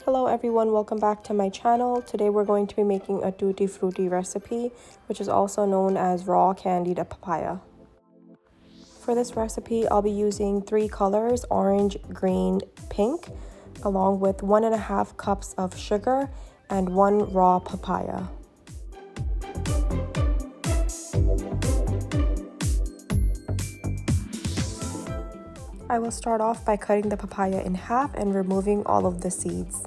Hello everyone, welcome back to my channel. Today we're going to be making a Tutti Frutti recipe, which is also known as raw candied papaya. For this recipe, I'll be using 3 colors, orange, green, pink, along with 1.5 cups of sugar and 1 raw papaya. I will start off by cutting the papaya in half and removing all of the seeds.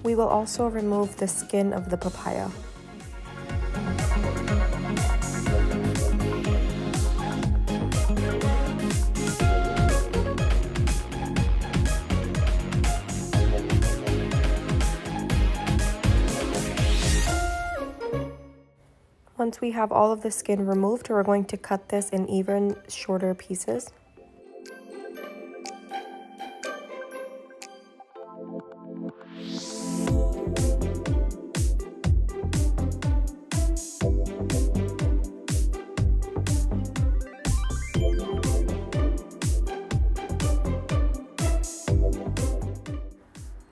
We will also remove the skin of the papaya. Once we have all of the skin removed, we're going to cut this in even shorter pieces.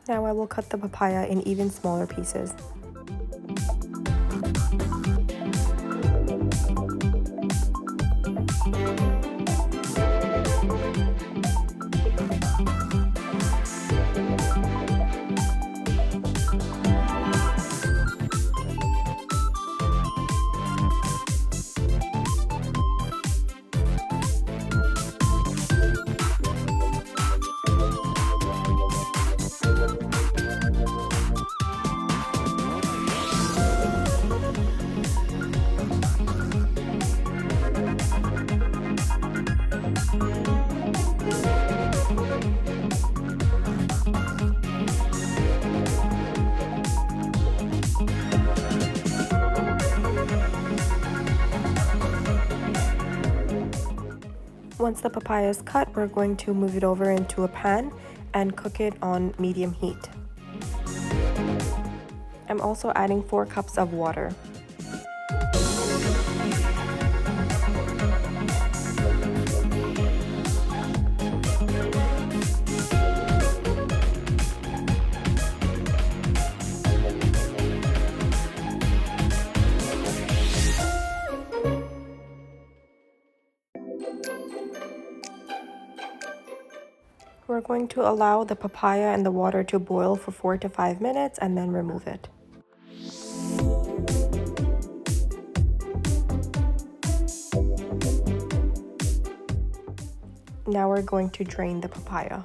Now I will cut the papaya in even smaller pieces. Once the papaya is cut, we're going to move it over into a pan and cook it on medium heat. I'm also adding 4 cups of water. We're going to allow the papaya and the water to boil for 4 to 5 minutes and then remove it. Now we're going to drain the papaya.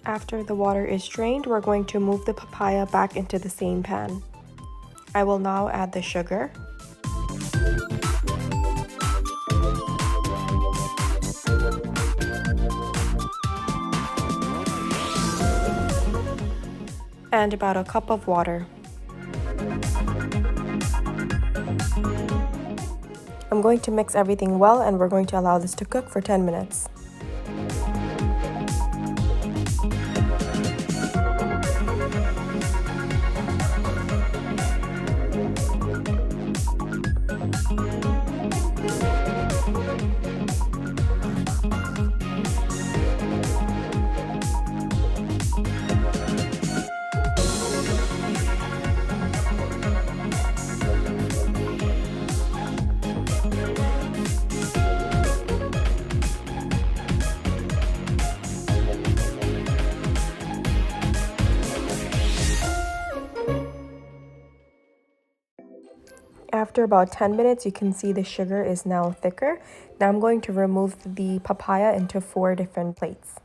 After the water is drained, we're going to move the papaya back into the same pan. I will now add the sugar. And about a cup of water. I'm going to mix everything well and we're going to allow this to cook for 10 minutes. After about 10 minutes, you can see the sugar is now thicker. Now I'm going to remove the papaya into 4 different plates.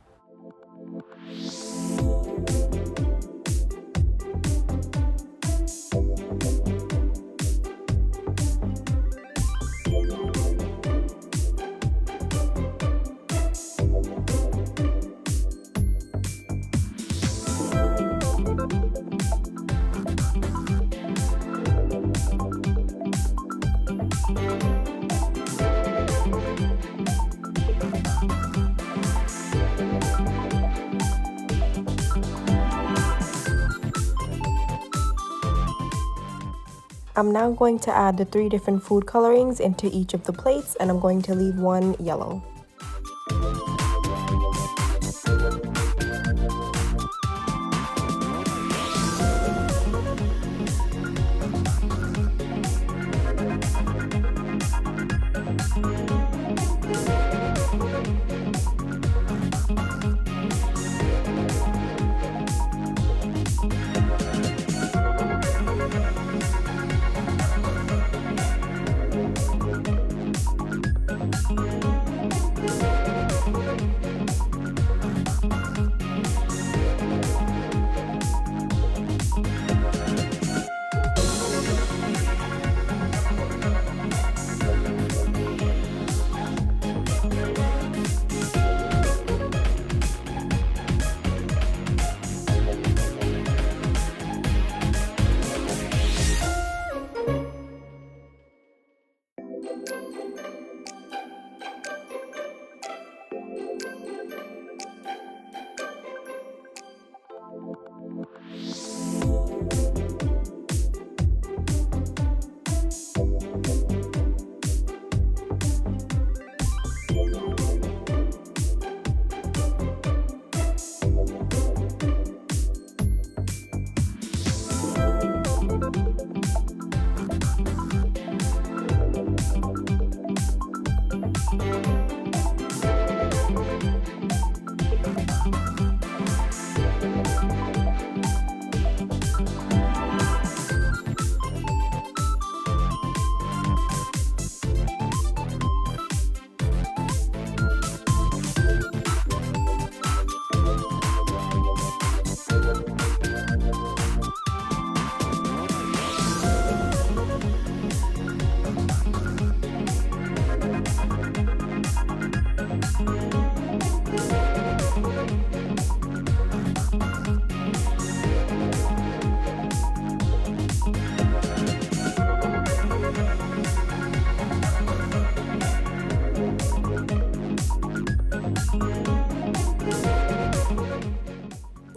I'm now going to add the 3 different food colorings into each of the plates, and I'm going to leave one yellow.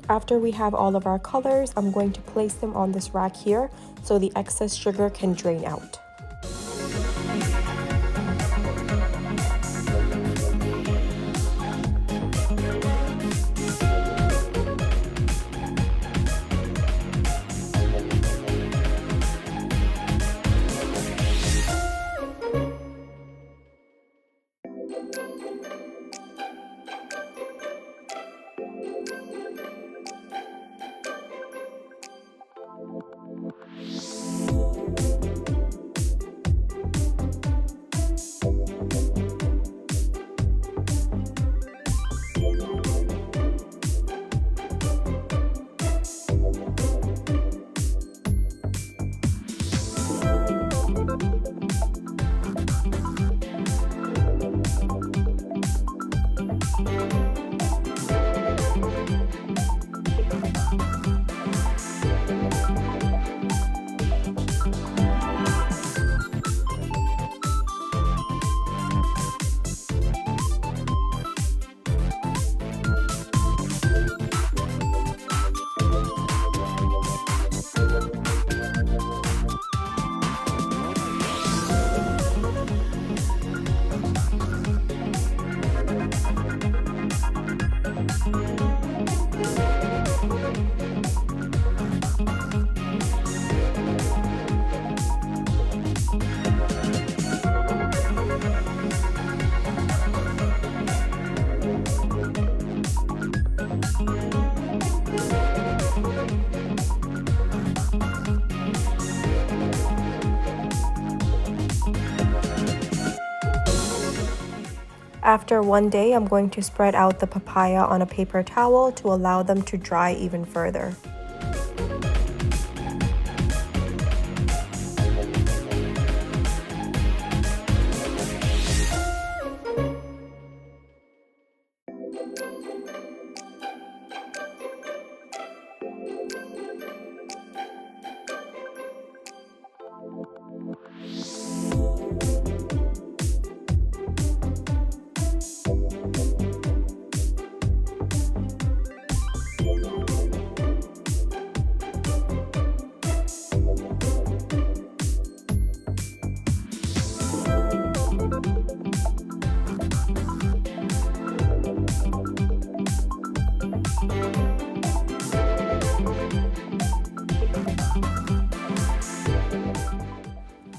After we have all of our colors, I'm going to place them on this rack here so the excess sugar can drain out. After one day, I'm going to spread out the papaya on a paper towel to allow them to dry even further.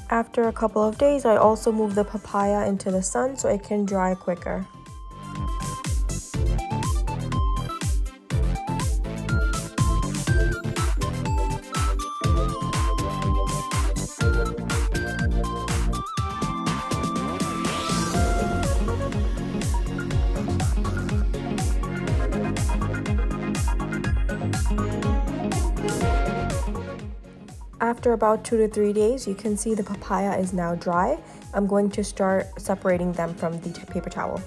After a couple of days, I also move the papaya into the sun so it can dry quicker. After about 2 to 3 days, you can see the papaya is now dry. I'm going to start separating them from the paper towel.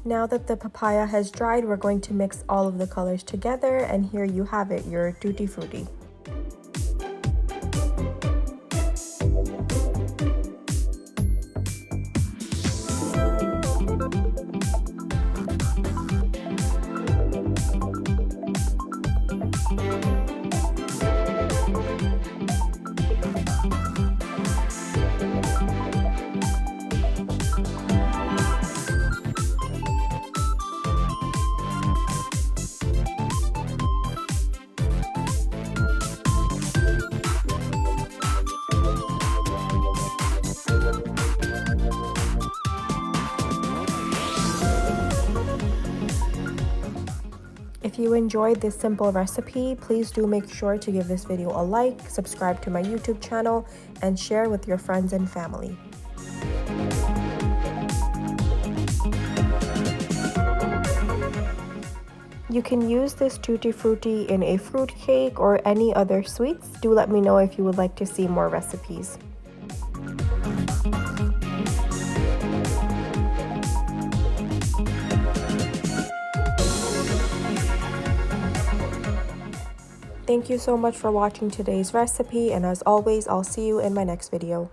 Now that the papaya has dried, we're going to mix all of the colors together, and here you have it, your Tutti Frutti. If you enjoyed this simple recipe, please do make sure to give this video a like, subscribe to my YouTube channel, and share with your friends and family. You can use this Tutti Frutti in a fruit cake or any other sweets. Do let me know if you would like to see more recipes. Thank you so much for watching today's recipe, and as always, I'll see you in my next video.